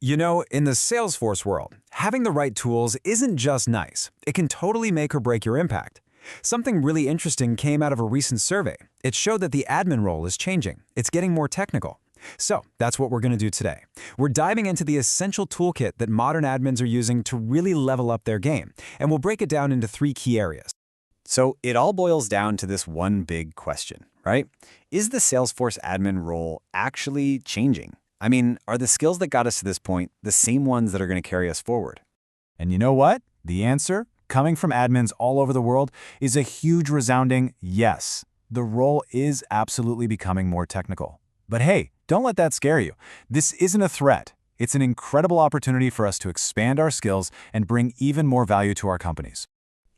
You know, in the Salesforce world, having the right tools isn't just nice. It can totally make or break your impact. Something really interesting came out of a recent survey. It showed that the admin role is changing. It's getting more technical. So that's what we're going to do today. We're diving into the essential toolkit that modern admins are using to really level up their game, and we'll break it down into 3 key areas. So it all boils down to this one big question, right? Is the Salesforce admin role actually changing? I mean, are the skills that got us to this point the same ones that are going to carry us forward? And you know what? The answer, coming from admins all over the world, is a huge resounding yes. The role is absolutely becoming more technical. But hey, don't let that scare you. This isn't a threat. It's an incredible opportunity for us to expand our skills and bring even more value to our companies.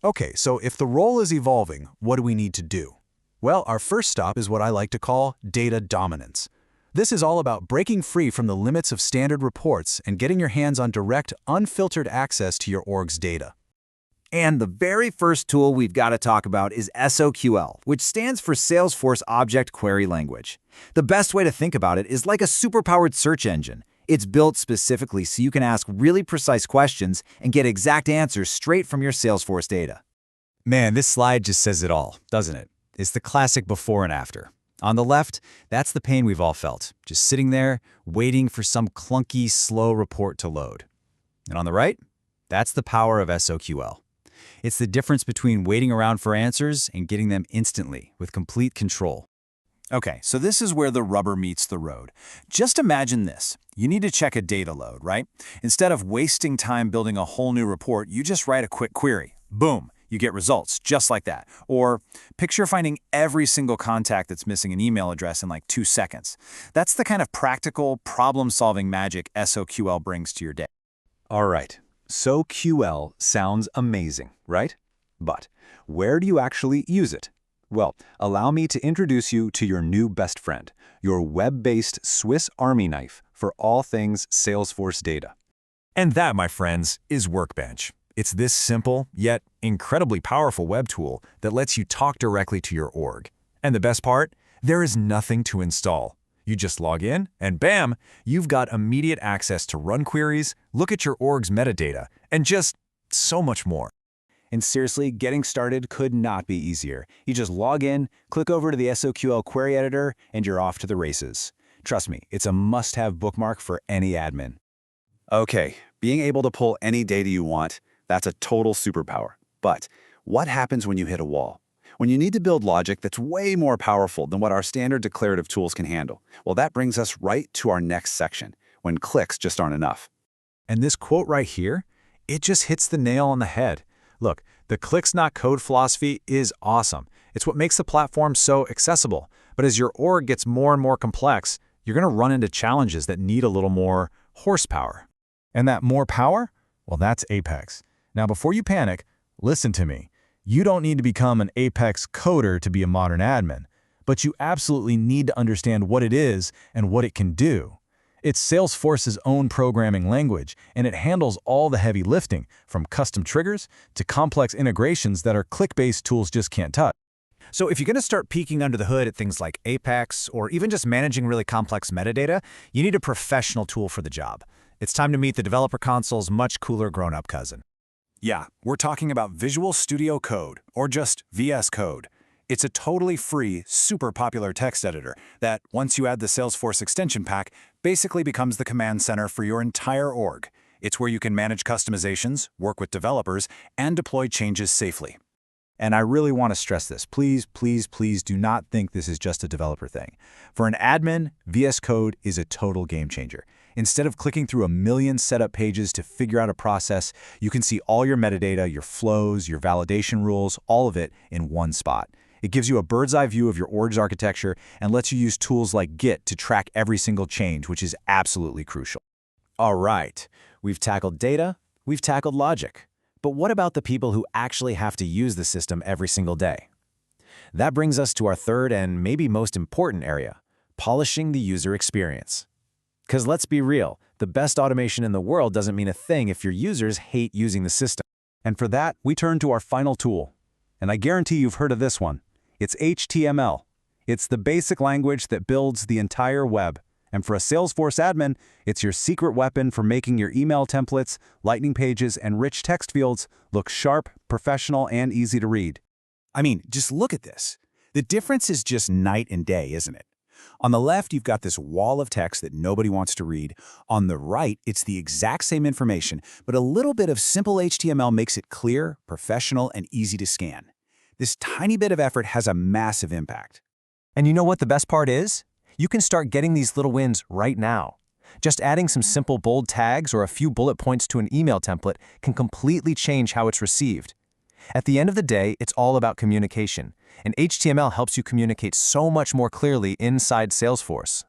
Okay, so if the role is evolving, what do we need to do? Well, our first stop is what I like to call data dominance. This is all about breaking free from the limits of standard reports and getting your hands on direct, unfiltered access to your org's data. And the very first tool we've got to talk about is SOQL, which stands for Salesforce Object Query Language. The best way to think about it is like a superpowered search engine. It's built specifically so you can ask really precise questions and get exact answers straight from your Salesforce data. Man, this slide just says it all, doesn't it? It's the classic before and after. On the left, that's the pain we've all felt, just sitting there, waiting for some clunky, slow report to load. And on the right, that's the power of SOQL. It's the difference between waiting around for answers and getting them instantly, with complete control. Okay, so this is where the rubber meets the road. Just imagine this. You need to check a data load, right? Instead of wasting time building a whole new report, you just write a quick query. Boom, you get results just like that. Or picture finding every single contact that's missing an email address in like 2 seconds. That's the kind of practical, problem-solving magic SOQL brings to your day. All right, SOQL sounds amazing, right? But where do you actually use it? Well, allow me to introduce you to your new best friend, your web-based Swiss Army knife for all things Salesforce data. And that, my friends, is Workbench. It's this simple, yet incredibly powerful web tool that lets you talk directly to your org. And the best part? There is nothing to install. You just log in, and bam, you've got immediate access to run queries, look at your org's metadata, and just so much more. And seriously, getting started could not be easier. You just log in, click over to the SOQL query editor, and you're off to the races. Trust me, it's a must-have bookmark for any admin. Okay, being able to pull any data you want, that's a total superpower. But what happens when you hit a wall? When you need to build logic that's way more powerful than what our standard declarative tools can handle? Well, that brings us right to our next section, when clicks just aren't enough. And this quote right here, it just hits the nail on the head. Look, the clicks not code philosophy is awesome. It's what makes the platform so accessible. But as your org gets more and more complex, you're going to run into challenges that need a little more horsepower. And that more power? Well, that's Apex. Now, before you panic, listen to me. You don't need to become an Apex coder to be a modern admin, but you absolutely need to understand what it is and what it can do. It's Salesforce's own programming language, and it handles all the heavy lifting, from custom triggers to complex integrations that our click-based tools just can't touch. So if you're going to start peeking under the hood at things like Apex, or even just managing really complex metadata, you need a professional tool for the job. It's time to meet the developer console's much cooler grown-up cousin. Yeah, we're talking about Visual Studio Code, or just VS Code. It's a totally free, super popular text editor that, once you add the Salesforce extension pack, basically becomes the command center for your entire org. It's where you can manage customizations, work with developers, and deploy changes safely. And I really want to stress this. Please, please, please do not think this is just a developer thing. For an admin, VS Code is a total game changer. Instead of clicking through a million setup pages to figure out a process, you can see all your metadata, your flows, your validation rules, all of it in one spot. It gives you a bird's eye view of your org's architecture and lets you use tools like Git to track every single change, which is absolutely crucial. All right, we've tackled data, we've tackled logic. But what about the people who actually have to use the system every single day? That brings us to our third and maybe most important area, polishing the user experience. Because let's be real, the best automation in the world doesn't mean a thing if your users hate using the system. And for that, we turn to our final tool. And I guarantee you've heard of this one. It's HTML. It's the basic language that builds the entire web. And for a Salesforce admin, it's your secret weapon for making your email templates, lightning pages, and rich text fields look sharp, professional, and easy to read. I mean, just look at this. The difference is just night and day, isn't it? On the left, you've got this wall of text that nobody wants to read. On the right, it's the exact same information, but a little bit of simple HTML makes it clear, professional, and easy to scan. This tiny bit of effort has a massive impact. And you know what the best part is? You can start getting these little wins right now. Just adding some simple bold tags or a few bullet points to an email template can completely change how it's received. At the end of the day, it's all about communication, and HTML helps you communicate so much more clearly inside Salesforce.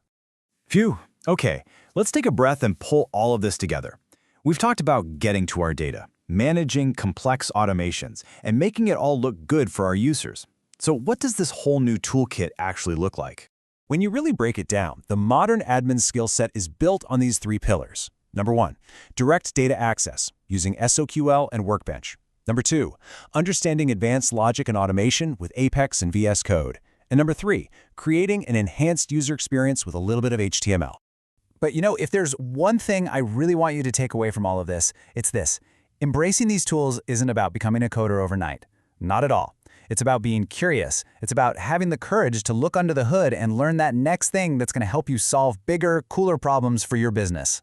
Phew. Okay, let's take a breath and pull all of this together. We've talked about getting to our data, managing complex automations, and making it all look good for our users. So what does this whole new toolkit actually look like? When you really break it down, the modern admin skill set is built on these three pillars. Number 1, direct data access using SOQL and Workbench. Number 2, understanding advanced logic and automation with Apex and VS Code. And number 3, creating an enhanced user experience with a little bit of HTML. But if there's one thing I really want you to take away from all of this, it's this. Embracing these tools isn't about becoming a coder overnight. Not at all. It's about being curious. It's about having the courage to look under the hood and learn that next thing that's going to help you solve bigger, cooler problems for your business.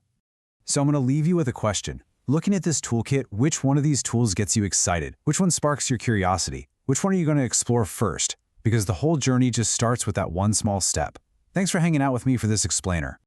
So I'm going to leave you with a question. Looking at this toolkit, which one of these tools gets you excited? Which one sparks your curiosity? Which one are you going to explore first? Because the whole journey just starts with that one small step. Thanks for hanging out with me for this explainer.